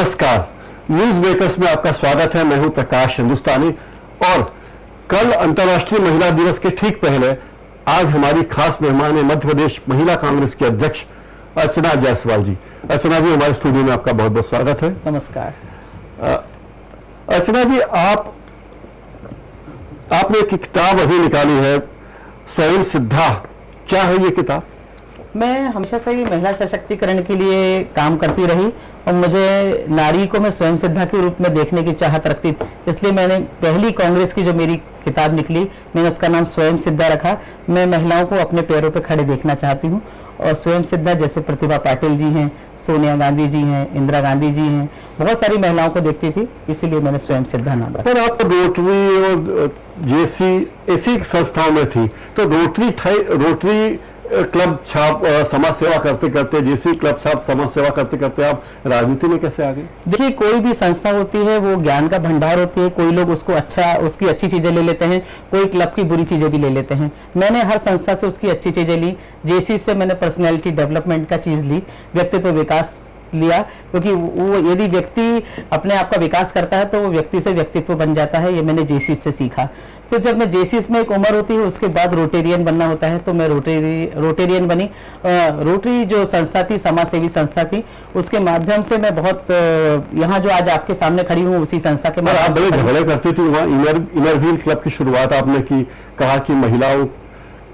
नमस्कार, news makers में आपका स्वागत है। मैं हूं प्रकाश हिंदुस्तानी और कल अंतर्राष्ट्रीय महिला दिवस के ठीक पहले आज हमारी खास मेहमान है मध्य प्रदेश महिला कांग्रेस के अध्यक्ष अर्चना जायसवाल जी। अर्चना जी, हमारे स्टूडियो में आपका बहुत बहुत स्वागत है। नमस्कार। अर्चना जी, आपने एक किताब अभी निकाली है, स्वयं सिद्धा। क्या है ये किताब? मैं हमेशा से ही महिला सशक्तिकरण के लिए काम करती रही और मुझे नारी को मैं स्वयं सिद्धा के रूप में देखने की चाहत रखती, इसलिए मैंने पहली कांग्रेस की जो मेरी किताब निकली, मैंने उसका नाम स्वयं सिद्धा रखा। मैं महिलाओं को अपने पैरों पर खड़े देखना चाहती हूँ और स्वयं सिद्धा जैसे प्रतिभा पाटिल जी हैं, सोनिया गांधी जी हैं, इंदिरा गांधी जी हैं, बहुत सारी महिलाओं को देखती थी, इसीलिए मैंने स्वयं सिद्धा नाम रखा। पर आप तो रोटरी और जेसी ऐसी संस्थाओं में थी, तो रोटरी क्लब छाप समाज सेवा करते करते, जेसी क्लब छाप समाज सेवा करते करते आप राजनीति में कैसे आ गए? देखिए, कोई भी संस्था होती है वो ज्ञान का भंडार होती है। कोई लोग उसको उसकी अच्छी चीजें ले लेते हैं, कोई क्लब की बुरी चीजें भी ले लेते हैं। मैंने हर संस्था से उसकी अच्छी चीजें ली। जेसी से मैंने पर्सनैलिटी डेवलपमेंट का चीज ली, व्यक्तित्व विकास लिया, क्योंकि वो यदि व्यक्ति अपने आप का विकास करता है तो वो व्यक्ति से व्यक्तित्व बन जाता है। ये मैंने जेसी से सीखा। फिर जब मैं जेसीस में एक उम्र होती है, उसके बाद रोटेरियन बनना होता है, तो मैं रोटेरियन बनी। रोटरी जो संस्था थी, समाज सेवी संस्था थी, उसके माध्यम से मैं बहुत यहाँ जो आज आपके सामने खड़ी हूँ उसी संस्था के आप बड़े झगड़े करती थी वहाँ। इनर व्हील क्लब की शुरुआत आपने की, कहा कि महिलाओं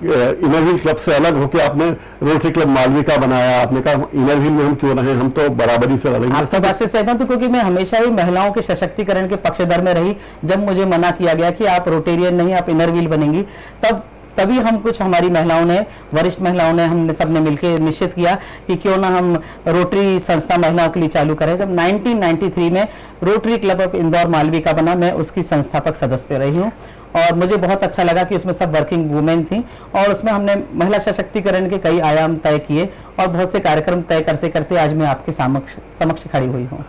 इनर व्हील क्लब से अलग होकर आपने रोटरी क्लब मालविका बनाया। आपने कहा इनर व्हील में हम क्यों रहे, हम तो बराबरी से लड़ेंगे। आपकी बात से सहमत हूं, क्योंकि मैं हमेशा ही महिलाओं के सशक्तिकरण के पक्षधर में रही। जब मुझे मना किया गया कि आप रोटेरियन नहीं, आप इनर व्हील बनेंगी, तभी हम कुछ हमारी महिलाओं ने, वरिष्ठ महिलाओं ने, हमने सबने मिलकर निश्चित किया कि क्यों ना हम रोटरी संस्था महिलाओं के लिए चालू करें। जब 1993 में Rotary Club of Indore Malvika बना, मैं उसकी संस्थापक सदस्य रही हूँ और मुझे बहुत अच्छा लगा कि उसमें सब वर्किंग वुमेन थी और उसमें हमने महिला सशक्तिकरण के कई आयाम तय किए और बहुत से कार्यक्रम तय करते करते आज मैं आपके समक्ष खड़ी हुई हूँ।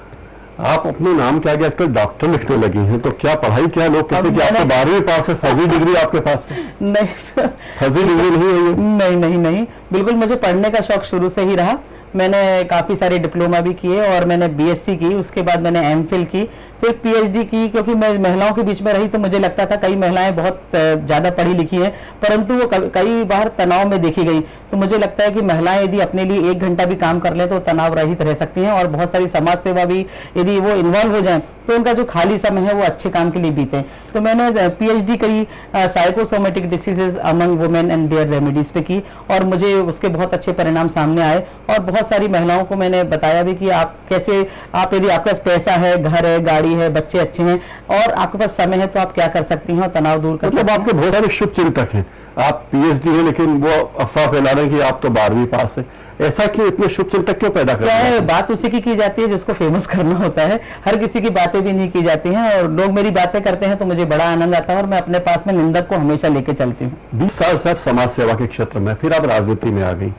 आप अपने नाम के आगे आजकल डॉक्टर लिखने लगी हैं, तो क्या पढ़ाई क्या? लोग कहते हैं कि आपको 12वीं पास है, फर्जी डिग्री आपके पास है। नहीं, फर्जी डिग्री नहीं है ये? नहीं, बिल्कुल मुझे पढ़ने का शौक शुरू से ही रहा। मैंने काफ़ी सारे डिप्लोमा भी किए और मैंने बीएससी की, उसके बाद मैंने एमफिल की, फिर पीएचडी की, क्योंकि मैं महिलाओं के बीच में रही तो मुझे लगता था कई महिलाएं बहुत ज़्यादा पढ़ी लिखी हैं, परंतु वो कई बार तनाव में देखी गई। तो मुझे लगता है कि महिलाएं यदि अपने लिए 1 घंटा भी काम कर लें तो तनाव रहित रह सकती हैं और बहुत सारी समाज सेवा भी यदि वो इन्वॉल्व हो जाएं तो उनका जो खाली समय है वो अच्छे काम के लिए बीते। तो मैंने पीएचडी करी psychosomatic diseases among women and their remedies पे की और मुझे उसके बहुत अच्छे परिणाम सामने आए और बहुत सारी महिलाओं को मैंने बताया भी कि आप यदि आपके पास पैसा है, घर है, गाड़ी है, बच्चे अच्छे हैं और आपके पास समय है तो आप क्या कर सकती हैं और तनाव दूर कर सकती हैं। मतलब आपके बहुत सारे शुभ चिंतक हैं, आप पीएचडी है लेकिन वो अफवाह फैला रहे हैं कि आप तो 12वीं पास है। ऐसा क्यों, इतने शुभ चिंतक क्यों पैदा कर रहे हैं? बात उसी की जाती है जिसको फेमस करना होता है। हर किसी की बातें भी नहीं की जाती हैं और लोग मेरी बातें करते हैं तो मुझे बड़ा आनंद आता है और मैं अपने पास में निंदक को हमेशा लेके चलती हूँ। 20 साल से आप समाज सेवा के क्षेत्र में, फिर आप राजनीति में आ गई।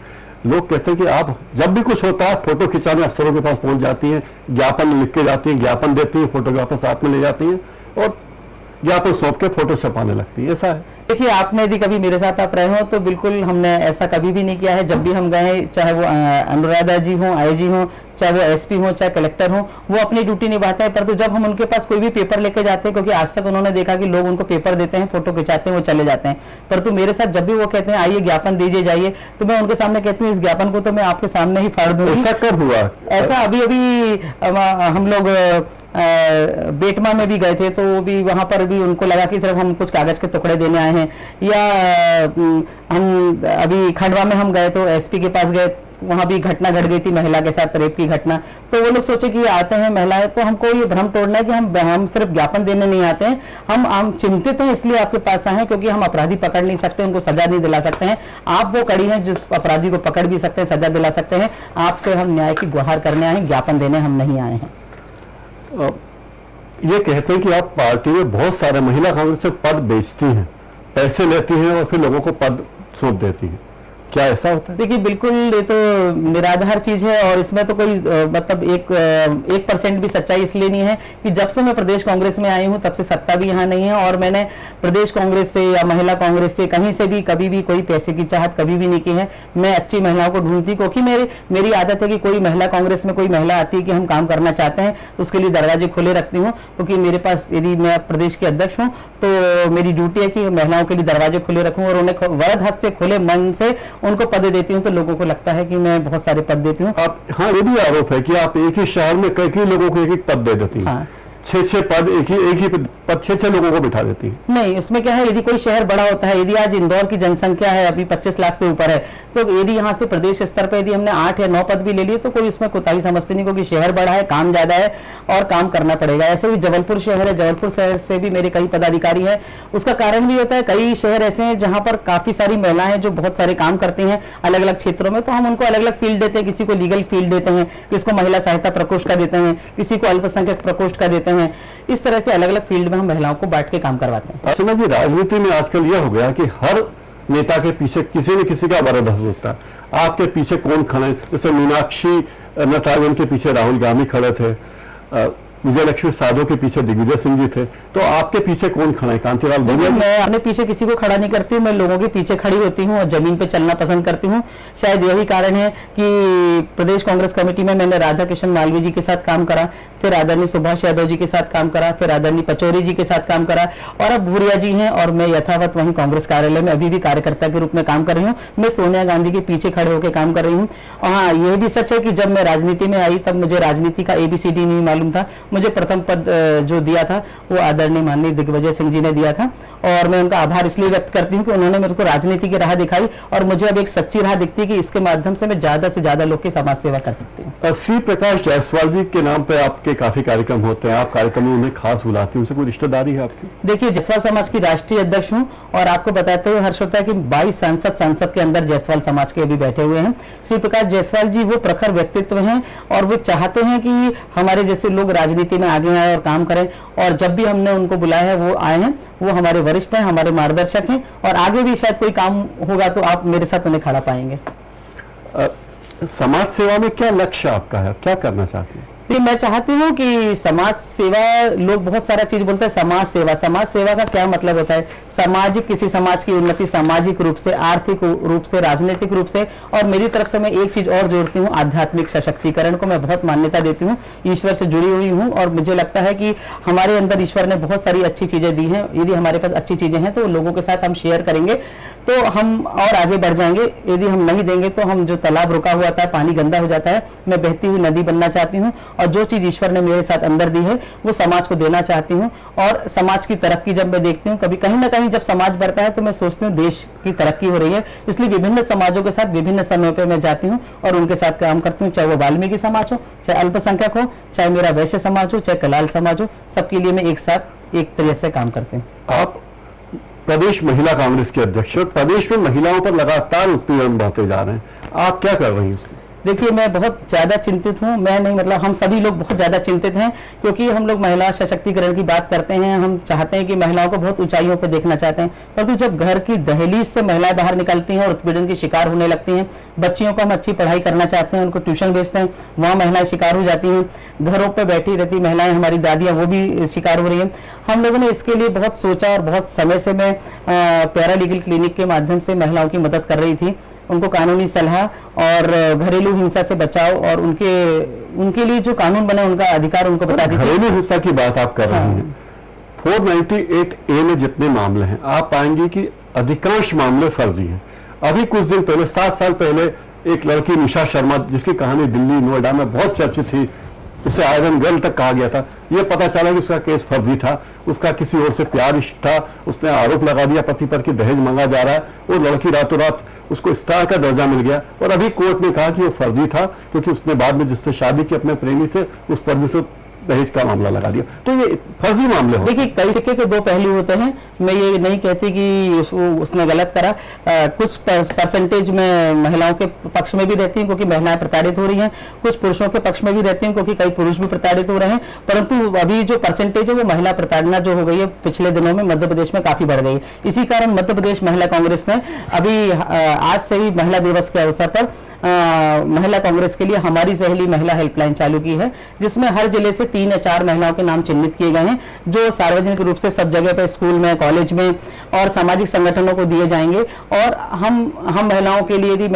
लोग कहते हैं कि आप जब भी कुछ होता है फोटो खिंचाने अफसरों के पास पहुंच जाती हैं, ज्ञापन लिख के जाती हैं, ज्ञापन देती हैं, फोटोग्राफर साथ में ले जाती हैं और ज्ञापन सौंप के फोटो छपाने लगती है। ऐसा है? देखिए, आपने यदि कभी मेरे साथ आप रहे हो तो बिल्कुल हमने ऐसा कभी भी नहीं किया है। जब भी हम गए, चाहे वो अनुराधा जी हो, आईजी हो, चाहे वो एसपी हो, चाहे कलेक्टर हो, वो अपनी ड्यूटी निभाते हैं। परंतु जब हम उनके पास कोई भी पेपर लेके जाते हैं, क्योंकि आज तक उन्होंने देखा कि लोग उनको पेपर देते हैं, फोटो खिंचाते हैं, वो चले जाते हैं, परंतु मेरे साथ जब भी वो कहते हैं आइए ज्ञापन दीजिए जाइए, तो मैं उनके सामने कहती हूँ इस ज्ञापन को तो मैं आपके सामने ही फाड़ दूंगी। ऐसा कब हुआ? ऐसा अभी हम लोग बेटमा में भी गए थे तो भी वहां पर भी उनको लगा कि सिर्फ हम कुछ कागज के टुकड़े देने आए हैं। या हम अभी खंडवा में हम गए तो एसपी के पास गए, वहां भी घटना घट गई थी महिला के साथ, रेप की घटना। तो वो लोग सोचे कि आते हैं महिलाएं, तो हमको ये भ्रम तोड़ना है कि हम सिर्फ ज्ञापन देने नहीं आते हैं, हम चिंतित हैं इसलिए आपके पास आए हैं, क्योंकि हम अपराधी पकड़ नहीं सकते, उनको सजा नहीं दिला सकते हैं। आप वो कड़ी हैं जिस अपराधी को पकड़ भी सकते हैं, सजा दिला सकते हैं। आपसे हम न्याय की गुहार करने आए हैं, ज्ञापन देने हम नहीं आए हैं। ये कहते हैं कि आप पार्टी में बहुत सारे महिला कांग्रेस से पद बेचती हैं, पैसे लेती हैं और फिर लोगों को पद सौंप देती हैं, क्या ऐसा होता है? देखिए बिल्कुल, ये तो निराधार चीज है और इसमें तो कोई मतलब 1% भी सच्चाई इसलिए नहीं है कि जब से मैं प्रदेश कांग्रेस में आई हूं तब से सत्ता भी यहाँ नहीं है और मैंने प्रदेश कांग्रेस से या महिला कांग्रेस से कहीं से भी कभी भी कोई पैसे की चाहत कभी भी नहीं की है। मैं अच्छी महिलाओं को ढूंढती, क्योंकि मेरी आदत है कि कोई महिला कांग्रेस में कोई महिला आती है कि हम काम करना चाहते हैं तो उसके लिए दरवाजे खुले रखती हूँ, क्योंकि मेरे पास, यदि मैं प्रदेश के अध्यक्ष हूँ तो मेरी ड्यूटी है कि महिलाओं के लिए दरवाजे खुले रखूं और उन्हें वरद हस्त से खुले मन से उनको पद देती हूं, तो लोगों को लगता है कि मैं बहुत सारे पद देती हूं। आप, हाँ, ये भी आरोप है कि आप एक ही शहर में कई लोगों को एक पद दे देती हैं। हाँ। 6 पद एक ही पद 6 लोगों को बिठा देती है। नहीं, उसमें क्या है, यदि कोई शहर बड़ा होता है, यदि आज इंदौर की जनसंख्या है अभी 25 लाख से ऊपर है, तो यदि यहाँ से प्रदेश स्तर पर यदि हमने 8 या 9 पद भी ले लिए तो कोई इसमें कोताही समझती नहीं, क्योंकि शहर बड़ा है, काम ज्यादा है और काम करना पड़ेगा। ऐसे ही जबलपुर शहर है, जबलपुर शहर से भी मेरे कई पदाधिकारी हैं। उसका कारण भी होता है, कई शहर ऐसे हैं जहां पर काफी सारी महिलाएं जो बहुत सारे काम करती हैं अलग अलग क्षेत्रों में, तो हम उनको अलग अलग फील्ड देते हैं। किसी को लीगल फील्ड देते हैं, किसी को महिला सहायता प्रकोष्ठ का देते हैं, किसी को अल्पसंख्यक प्रकोष्ठ का देते हैं। इस तरह से अलग अलग फील्ड में हम महिलाओं को बांट के काम करवाते हैं। सुना जी, राजनीति में आजकल यह हो गया कि हर नेता के पीछे किसी न किसी का वरद हस्त होता है। आपके पीछे कौन खड़े? जैसे मीनाक्षी नटराजन के पीछे राहुल गांधी खड़े थे, विजयलक्ष्मी साधो के पीछे दिग्विजय सिंह जी थे, तो आपके पीछे कौन खड़ा है? कांतिलाल भूरिया? मैं अपने पीछे किसी को खड़ा नहीं करती हूँ, मैं लोगों के पीछे खड़ी होती हूँ और जमीन पे चलना पसंद करती हूँ। शायद यही कारण है कि प्रदेश कांग्रेस कमेटी में मैंने राधा किशन मालवीय जी के साथ काम करा, फिर आदरणीय सुभाष यादव जी के साथ काम करा, फिर आदरणीय पचौरी जी के साथ काम करा और अब भूरिया जी हैं और मैं यथावत वहीं कांग्रेस कार्यालय में अभी भी कार्यकर्ता के रूप में काम कर रही हूँ। मैं सोनिया गांधी के पीछे खड़े होकर काम कर रही हूँ। हाँ, यह भी सच है कि जब मैं राजनीति में आई तब मुझे राजनीति का ABCD नहीं मालूम था। मुझे प्रथम पद जो दिया था वो आदरणीय माननीय दिग्विजय सिंह जी ने दिया था और मैं उनका आभार इसलिए व्यक्त करती हूँ कि उन्होंने मेरे को राजनीति की राह दिखाई और मुझे अब एक सच्ची राह दिखती है कि इसके माध्यम से मैं ज्यादा से ज्यादा लोग की समाज सेवा कर सकती हूँ। श्री प्रकाश जायसवाल जी के नाम पे आपके काफी कार्यक्रम होते हैं, आप कार्यक्रमों में खास बुलाती हैं, उनसे कोई रिश्तेदारी है आपकी? देखिए, जायसवाल समाज की राष्ट्रीय अध्यक्ष हूँ और आपको बताते हुए हर्ष होता है कि 22 संसद के अंदर जायसवाल समाज के अभी बैठे हुए हैं। श्री प्रकाश जायसवाल जी वो प्रखर व्यक्तित्व हैं और वो चाहते हैं कि हमारे जैसे लोग राजनीति में आगे आए और काम करें, और जब भी हमने उनको बुलाया है वो आए हैं। वो हमारे वरिष्ठ हैं, हमारे मार्गदर्शक हैं और आगे भी शायद कोई काम होगा तो आप मेरे साथ उन्हें खड़ा पाएंगे। समाज सेवा में क्या लक्ष्य आपका है, क्या करना चाहती हैं? मैं चाहती हूँ कि समाज सेवा, लोग बहुत सारा चीज बोलते हैं समाज सेवा का क्या मतलब होता है? सामाजिक, किसी समाज की उन्नति सामाजिक रूप से, आर्थिक रूप से, राजनीतिक रूप से, और मेरी तरफ से मैं एक चीज और जोड़ती हूँ, आध्यात्मिक सशक्तिकरण को मैं बहुत मान्यता देती हूँ। ईश्वर से जुड़ी हुई हूँ और मुझे लगता है कि हमारे अंदर ईश्वर ने बहुत सारी अच्छी चीजें दी हैं। यदि हमारे पास अच्छी चीजें हैं तो लोगों के साथ हम शेयर करेंगे तो हम और आगे बढ़ जाएंगे। यदि हम नहीं देंगे तो हम, जो तालाब रुका हुआ था, पानी गंदा हो जाता है। मैं बहती हुई नदी बनना चाहती हूँ और जो चीज ईश्वर ने मेरे साथ अंदर दी है वो समाज को देना चाहती हूँ। और समाज की तरक्की जब मैं देखती हूँ, कभी कहीं ना कहीं जब समाज बढ़ता है तो मैं सोचती हूँ देश की तरक्की हो रही है, इसलिए विभिन्न समाजों के साथ विभिन्न समय पे मैं जाती हूँ और उनके साथ काम करती हूँ। चाहे वो वाल्मीकि समाज हो, चाहे अल्पसंख्यक हो, चाहे मेरा वैश्य समाज हो, चाहे कलाल समाज हो, सबके लिए मैं एक साथ एक तरह से काम करती हूँ। आप प्रदेश महिला कांग्रेस के अध्यक्ष, प्रदेश में महिलाओं पर लगातार उत्पीड़न बढ़ते जा रहे हैं, आप क्या कर रही हैं इसमें? देखिए, मैं बहुत ज्यादा चिंतित हूँ। मैं नहीं, मतलब हम सभी लोग बहुत ज्यादा चिंतित हैं, क्योंकि हम लोग महिला सशक्तिकरण की बात करते हैं, हम चाहते हैं कि महिलाओं को बहुत ऊंचाइयों पर देखना चाहते हैं, परंतु जब घर की दहलीज से महिलाएं बाहर निकलती हैं और उत्पीड़न की शिकार होने लगती हैं, बच्चियों को हम अच्छी पढ़ाई करना चाहते हैं, उनको ट्यूशन भेजते हैं, वहाँ महिलाएं शिकार हो जाती हैं, घरों पर बैठी रहती महिलाएं, हमारी दादियां, वो भी शिकार हो रही हैं। हम लोगों ने इसके लिए बहुत सोचा और बहुत समय से मैं पैरालीगल क्लिनिक के माध्यम से महिलाओं की मदद कर रही थी, उनको कानूनी सलाह और घरेलू हिंसा से बचाव और उनके लिए जो कानून बने उनका अधिकार उनको बता दी। घरेलू हिंसा की बात आप कर रहे हैं, 498A में जितने मामले हैं आप पाएंगे कि अधिकांश मामले फर्जी हैं। अभी कुछ दिन पहले, 7 साल पहले, एक लड़की निशा शर्मा, जिसकी कहानी दिल्ली नोएडा में बहुत चर्चित थी, उसे आयरन गर्ल तक कहा गया था, यह पता चला कि उसका केस फर्जी था, उसका किसी और से प्यार इश्क था, उसने आरोप लगा दिया पति पर कि दहेज मांगा जा रहा है, और लड़की रातों रात उसको स्टार का दर्जा मिल गया और अभी कोर्ट ने कहा कि वो फर्जी था, क्योंकि उसने बाद में जिससे शादी की अपने प्रेमी से, उस पर भी दहेज का मामला लगा दिया। तो ये फर्जी मामले हो। देखिए, कई सिक्के के दो पहलू होते हैं। मैं ये नहीं कहती कि उसने गलत करा। कुछ परसेंटेज में महिलाओं के पक्ष में भी रहती हैं क्योंकि महिलाएं प्रताड़ित हो रही हैं, कुछ पुरुषों के पक्ष में भी रहती हैं क्योंकि कई पुरुष भी प्रताड़ित हो रहे हैं। परंतु अभी जो परसेंटेज है वो महिला प्रताड़ना जो हो गई है पिछले दिनों में मध्य प्रदेश में काफी बढ़ गई। इसी कारण मध्य प्रदेश महिला कांग्रेस ने अभी आज से ही महिला दिवस के अवसर पर महिला कांग्रेस के लिए हमारी सहेली महिला हेल्पलाइन चालू की है, जिसमें हर जिले से 3 या 4 महिलाओं के नाम चिन्हित किए गए हैं जो सार्वजनिक रूप से सब जगह पर, स्कूल में, कॉलेज में और सामाजिक संगठनों को दिए जाएंगे। और हम महिलाओं के लिए भी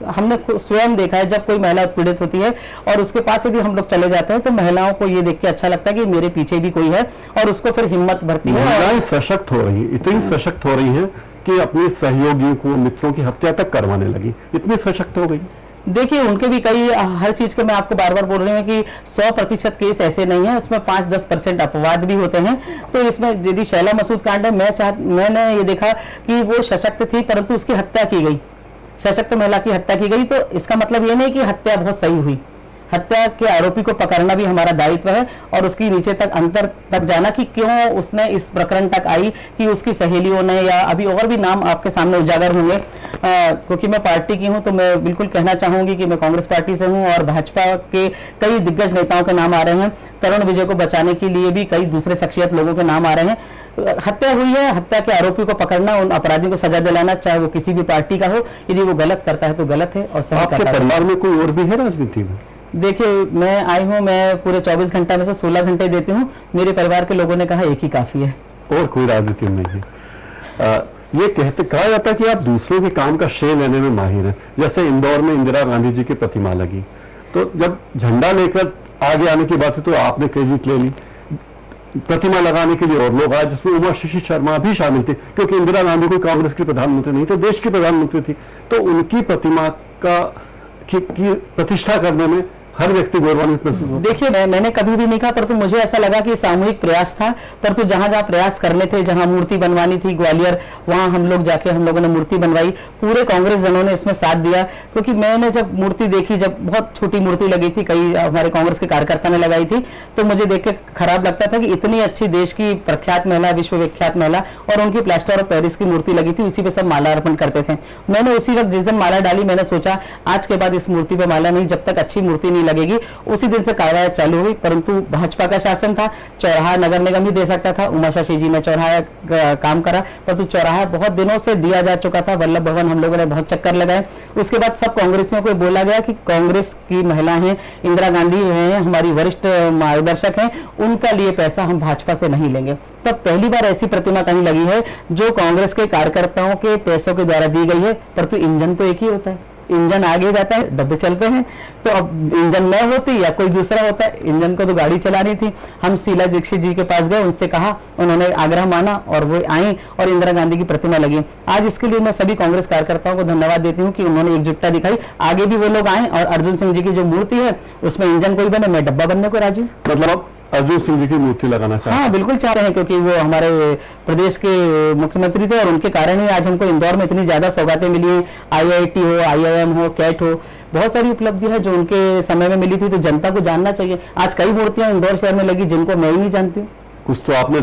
हमने स्वयं देखा है, जब कोई महिला उत्पीड़ित होती है और उसके पास यदि हम लोग चले जाते हैं तो महिलाओं को ये देख के अच्छा लगता है कि मेरे पीछे भी कोई है और उसको फिर हिम्मत भरती है। महिलाएं सशक्त हो रही है, इतनी सशक्त हो रही है कि अपने सहयोगियों को, मित्रों की हत्या तक करवाने लगी, इतनी सशक्त हो गई। देखिए, उनके भी कई, हर चीज के मैं आपको बार बार बोल रही हूँ कि 100% केस ऐसे नहीं है, उसमें 5-10% अपवाद भी होते हैं। तो इसमें यदि शैला मसूद कांड है, मैंने ये देखा कि वो सशक्त थी परंतु उसकी हत्या की गई, सशक्त महिला की हत्या की गई। तो इसका मतलब ये नहीं कि हत्या बहुत सही हुई। हत्या के आरोपी को पकड़ना भी हमारा दायित्व है और उसकी नीचे तक, अंतर तक जाना कि क्यों उसने इस प्रकरण तक आई, कि उसकी सहेलियों ने, या अभी और भी नाम आपके सामने उजागर होंगे। क्योंकि मैं पार्टी की हूं तो मैं बिल्कुल कहना चाहूंगी कि मैं कांग्रेस पार्टी से हूं और भाजपा के कई दिग्गज नेताओं के नाम आ रहे हैं। तरुण विजय को बचाने के लिए भी कई दूसरे शख्सियत लोगों के नाम आ रहे हैं। हत्या हुई है, हत्या के आरोपी को पकड़ना, उन अपराधियों को सजा दिलाना, चाहे वो किसी भी पार्टी का हो। यदि वो गलत करता है तो गलत है और सही करता है। आपके परिवार में कोई और भी है राजनीति में? देखिए, मैं आई हूँ, मैं पूरे 24 घंटे में से 16 घंटे देती हूँ। मेरे परिवार के लोगों ने कहा एक ही काफी है, और कोई राजनीति में नहीं है। ये कहा जाता है कि आप दूसरों के काम का श्रेय लेने में माहिर हैं। जैसे इंदौर में इंदिरा गांधी जी की प्रतिमा लगी, तो जब झंडा लेकर आगे आने की बात है तो आपने क्रेडिट ले ली। प्रतिमा लगाने के लिए और लोग आए, जिसमें उमा शशि शर्मा भी शामिल थे, क्योंकि इंदिरा गांधी कोई कांग्रेस की प्रधानमंत्री नहीं तो देश की प्रधानमंत्री थी। तो उनकी प्रतिमा की प्रतिष्ठा करने में हर व्यक्ति गौरवान्वित महसूस होता है। देखिए, मैंने कभी भी नहीं कहा, परंतु मुझे ऐसा लगा कि सामूहिक प्रयास था। परंतु जहां जहां प्रयास करने थे, जहां मूर्ति बनवानी थी, ग्वालियर, वहां हम लोगों ने मूर्ति बनवाई। पूरे कांग्रेस जनों ने इसमें साथ दिया, क्योंकि मैंने जब मूर्ति देखी, जब बहुत छोटी मूर्ति लगी थी, कई हमारे कांग्रेस के कार्यकर्ता ने लगाई थी, तो मुझे देख के खराब लगता था कि इतनी अच्छी देश की प्रख्यात महिला, विश्वविख्यात महिला, और उनकी प्लास्टर ऑफ पेरिस की मूर्ति लगी थी, उसी पे सब माला अर्पण करते थे। मैंने उसी वक्त जिस दिन माला डाली, मैंने सोचा आज के बाद इस मूर्ति पे माला नहीं, जब तक अच्छी मूर्ति नहीं लगेगी। उसी दिन से कार्रवाई चालू हुई। परंतु भाजपा का शासन था, चौराहा नगर निगम ही दे सकता था। उमा शशि जी ने चौराहा काम करा, परंतु चौराहा बहुत दिनों से दिया जा चुका था। वल्लभ भवन हम लोगों ने बहुत चक्कर लगाए। उसके बाद सब कांग्रेसियों को बोला गया कि कांग्रेस की महिला हैं, इंदिरा गांधी हैं, हमारी वरिष्ठ मार्गदर्शक हैं, उनका लिए पैसा हम भाजपा से नहीं लेंगे। तब पहली बार ऐसी प्रतिमा कहीं लगी है जो कांग्रेस के कार्यकर्ताओं के पैसों के द्वारा दी गई है। परंतु इंजन तो एक ही होता है, इंजन आगे जाता है, डब्बे चलते हैं। तो अब इंजन मैं होती या कोई दूसरा होता है, इंजन को तो गाड़ी चलानी थी। हम शीला दीक्षित जी के पास गए, उनसे कहा, उन्होंने आग्रह माना और वो आई और इंदिरा गांधी की प्रतिमा लगी। आज इसके लिए मैं सभी कांग्रेस कार्यकर्ताओं को धन्यवाद देती हूँ कि उन्होंने एकजुटता दिखाई। आगे भी वो लोग आए और अर्जुन सिंह जी की जो मूर्ति है उसमें इंजन कोई बने, मैं डब्बा बनने को राजी। मतलब अर्जुन सिंह जी की मूर्ति लगाना चाहते हैं? हाँ, बिल्कुल चाह रहे हैं, क्योंकि वो हमारे प्रदेश के मुख्यमंत्री थे और उनके कारण ही आज हमको इंदौर में इतनी ज्यादा सौगातें मिली हैं। IIT हो, IIM हो, कैट हो, बहुत सारी उपलब्धि है जो उनके समय में मिली थी। तो जनता को जानना चाहिए। आज कई मूर्तियां इंदौर शहर में लगी जिनको मैं ही नहीं जानती हूँ। कुछ तो आपने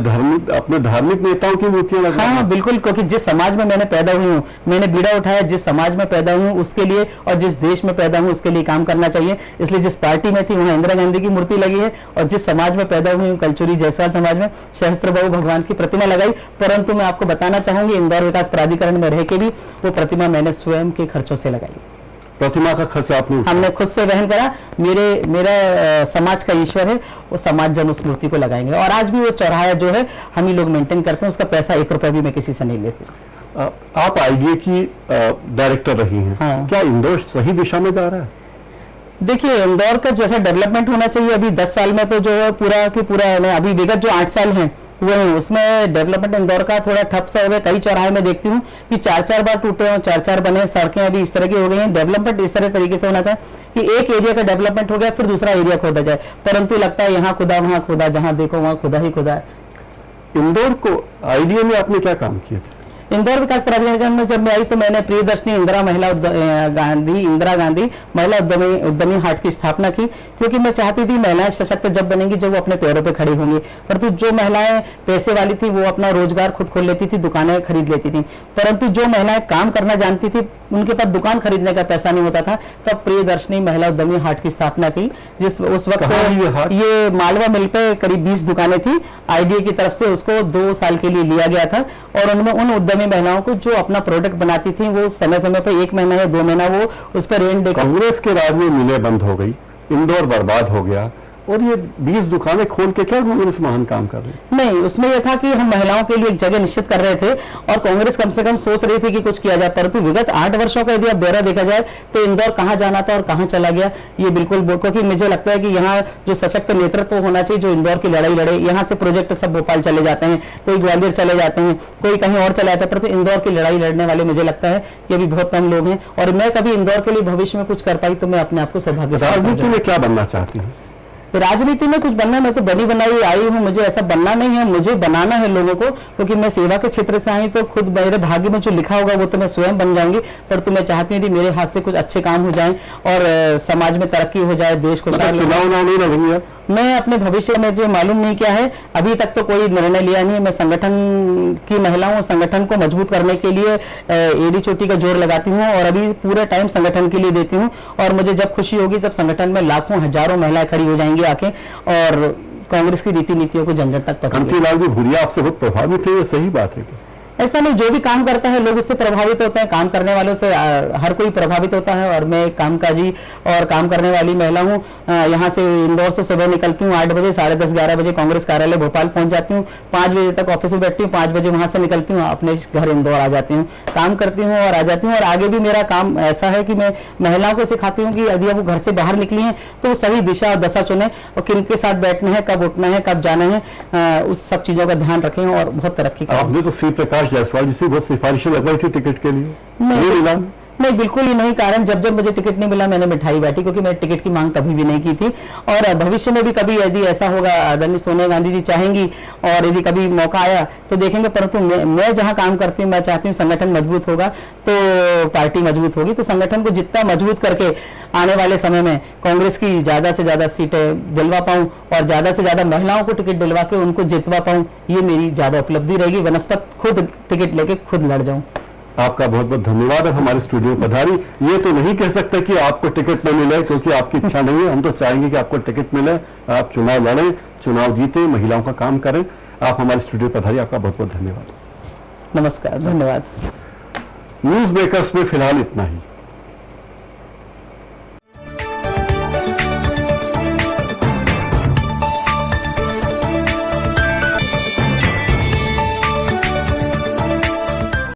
अपने धार्मिक नेताओं की मूर्तियां लगाई। हाँ, बिल्कुल, क्योंकि जिस समाज में मैंने पैदा हुई हूँ, मैंने बीड़ा उठाया, जिस समाज में पैदा हुई हूँ उसके लिए, और जिस देश में पैदा हूँ उसके लिए काम करना चाहिए। इसलिए जिस पार्टी में थी वहाँ इंदिरा गांधी की मूर्ति लगी है, और जिस समाज में पैदा हुई हूँ, कलचुरी जायसवाल समाज में, सहस्त्र बाहु भगवान की प्रतिमा लगाई। परंतु मैं आपको बताना चाहूंगी, इंदौर विकास प्राधिकरण में रह के भी वो प्रतिमा मैंने स्वयं के खर्चों से लगाई। प्रतिमा का खर्च हमने खुद से वहन करा। मेरा समाज का ईश्वर है, वो समाज जन उस मूर्ति को लगाएंगे। और आज भी वो चौराहा जो है हम ही लोग मेंटेन करते हैं, उसका पैसा 1 रुपया भी मैं किसी से नहीं लेती। आप IDA की डायरेक्टर रही हैं। हाँ। क्या इंदौर सही दिशा में जा रहा है? देखिए, इंदौर का जैसा डेवलपमेंट होना चाहिए, अभी 10 साल में तो जो है पूरा की पूरा, अभी विगत जो 8 साल हैं हुए हैं उसमें डेवलपमेंट इंदौर का थोड़ा ठप सा हो गया। कई चौराहे में देखती हूँ कि 4-4 बार टूटे हो, 4-4 बने। सड़कें अभी इस तरह की हो गई हैं। डेवलपमेंट इस तरह तरीके से होना था कि एक एरिया का डेवलपमेंट हो गया, फिर दूसरा एरिया खोदा जाए, परंतु लगता है यहाँ खुदा वहाँ खुदा, जहाँ देखो वहाँ खुदा ही खुदा है। इंदौर को IDA में आपने क्या काम किया था? इंदौर विकास प्राधिकरण में जब मैं आई तो मैंने प्रियदर्शनी इंदिरा गांधी महिला उद्यमी हाट की स्थापना की, क्योंकि मैं चाहती थी महिलाएं सशक्त जब बनेंगी जब वो अपने पैरों पे खड़ी होंगी। परंतु जो महिलाएं पैसे वाली थी वो अपना रोजगार खुद खोल लेती थी, दुकानें खरीद लेती थी, परंतु जो महिलाएं काम करना जानती थी उनके पास दुकान खरीदने का पैसा नहीं होता था। तब प्रियदर्शनी महिला उद्यमी हाट की स्थापना की, जिस उस वक्त ये मालवा मिल पे करीब 20 दुकानें थी। आईडीए की तरफ से उसको 2 साल के लिए लिया गया था और उनमें उन उद्यमी महिलाओं को जो अपना प्रोडक्ट बनाती थी वो समय समय पर 1 महीना या 2 महीना वो उस पर रेंट देकर। कांग्रेस के राज में मिलें बंद हो गई, इंदौर बर्बाद हो गया और ये 20 दुकानें खोल के क्या कांग्रेस महान काम कर रही? नहीं, उसमें यह था कि हम महिलाओं के लिए एक जगह निश्चित कर रहे थे और कांग्रेस कम से कम सोच रही थी कि कुछ किया जाए, परंतु विगत 8 वर्षों का यदि आप ब्यौरा देखा जाए तो इंदौर कहां जाना था और कहां चला गया ये बिल्कुल, क्योंकि मुझे लगता है कि यहाँ जो सशक्त नेतृत्व होना चाहिए जो इंदौर की लड़ाई लड़े। यहाँ से प्रोजेक्ट सब भोपाल चले जाते हैं, कोई ग्वालियर चले जाते हैं, कोई कहीं और चले जाते हैं, परंतु इंदौर की लड़ाई लड़ने वाले मुझे लगता है कि अभी बहुत कम लोग हैं। और मैं कभी इंदौर के लिए भविष्य में कुछ कर पाई तो मैं अपने आप को सौभाग्यशाली। राजनीति में क्या बनना चाहती हूँ? राजनीति में कुछ बनना, मैं तो बनी बनाई आई हूँ, मुझे ऐसा बनना नहीं है, मुझे बनाना है लोगों को, क्योंकि मैं सेवा के क्षेत्र से आई तो खुद मेरे भाग्य में जो लिखा होगा वो तो मैं स्वयं बन जाऊंगी। पर तो मैं चाहती हूँ कि मेरे हाथ से कुछ अच्छे काम हो जाएं और समाज में तरक्की हो जाए, देश को। चुनाव नहीं लड़ेंगे? मैं अपने भविष्य में जो मालूम नहीं किया है, अभी तक तो कोई निर्णय लिया नहीं है। मैं संगठन की महिलाओं संगठन को मजबूत करने के लिए एड़ी चोटी का जोर लगाती हूँ और अभी पूरा टाइम संगठन के लिए देती हूँ और मुझे जब खुशी होगी तब संगठन में लाखों हजारों महिलाएं खड़ी हो जाएंगी आके और कांग्रेस की रीति नीतियों को जन जन तक पहुंचाएंगी। कांतिलाल जी भूरिया आपसे बहुत प्रभावित है, ये सही बात है? ऐसा नहीं, जो भी काम करता है लोग उससे प्रभावित होते हैं, काम करने वालों से हर कोई प्रभावित होता है। और मैं कामकाजी और काम करने वाली महिला हूँ। यहाँ से इंदौर से सुबह निकलती हूँ 8 बजे, 10:30 11 बजे कांग्रेस कार्यालय भोपाल पहुंच जाती हूँ, 5 बजे तक ऑफिस में बैठती हूँ, 5 बजे वहां से निकलती हूँ, अपने घर इंदौर आ जाती हूँ, काम करती हूँ और आ जाती हूँ। और आगे भी मेरा काम ऐसा है कि मैं महिलाओं को सिखाती हूँ कि यदि वो घर से बाहर निकली है तो वो सही दिशा और दशा चुने और किनके साथ बैठना है, कब उठना है, कब जाना है, उस सब चीजों का ध्यान रखें और बहुत तरक्की करें। आपने तो श्री प्रकाश जायसवाल जी से बहुत सिफारिशें लगवाई थी टिकट के लिए, नहीं मिला? नहीं, बिल्कुल ही नहीं। कारण जब मुझे टिकट नहीं मिला मैंने मिठाई बांटी, क्योंकि मैं टिकट की मांग कभी भी नहीं की थी। और भविष्य में भी कभी यदि ऐसा होगा, आदरणीय सोनिया गांधी जी चाहेंगी और यदि कभी मौका आया तो देखेंगे, परंतु मैं जहां काम करती हूँ मैं चाहती हूँ संगठन मजबूत होगा तो पार्टी मजबूत होगी। तो संगठन को जितना मजबूत करके आने वाले समय में कांग्रेस की ज्यादा से ज्यादा सीटें दिलवा पाऊं और ज्यादा से ज्यादा महिलाओं को टिकट दिलवा के उनको जितवा पाऊं, ये मेरी ज्यादा उपलब्धि रहेगी। वनस्पत खुद टिकट लेके खुद लड़ जाऊं। आपका बहुत बहुत धन्यवाद। हमारे स्टूडियो पधारी। ये तो नहीं कह सकते कि आपको टिकट न मिले क्योंकि आपकी इच्छा नहीं है, हम तो चाहेंगे कि आपको टिकट मिले, आप चुनाव लड़ें, चुनाव जीते, महिलाओं का काम करें। आप हमारे स्टूडियो पधारी, आपका बहुत बहुत धन्यवाद। नमस्कार, धन्यवाद। न्यूज मेकर्स में फिलहाल इतना ही।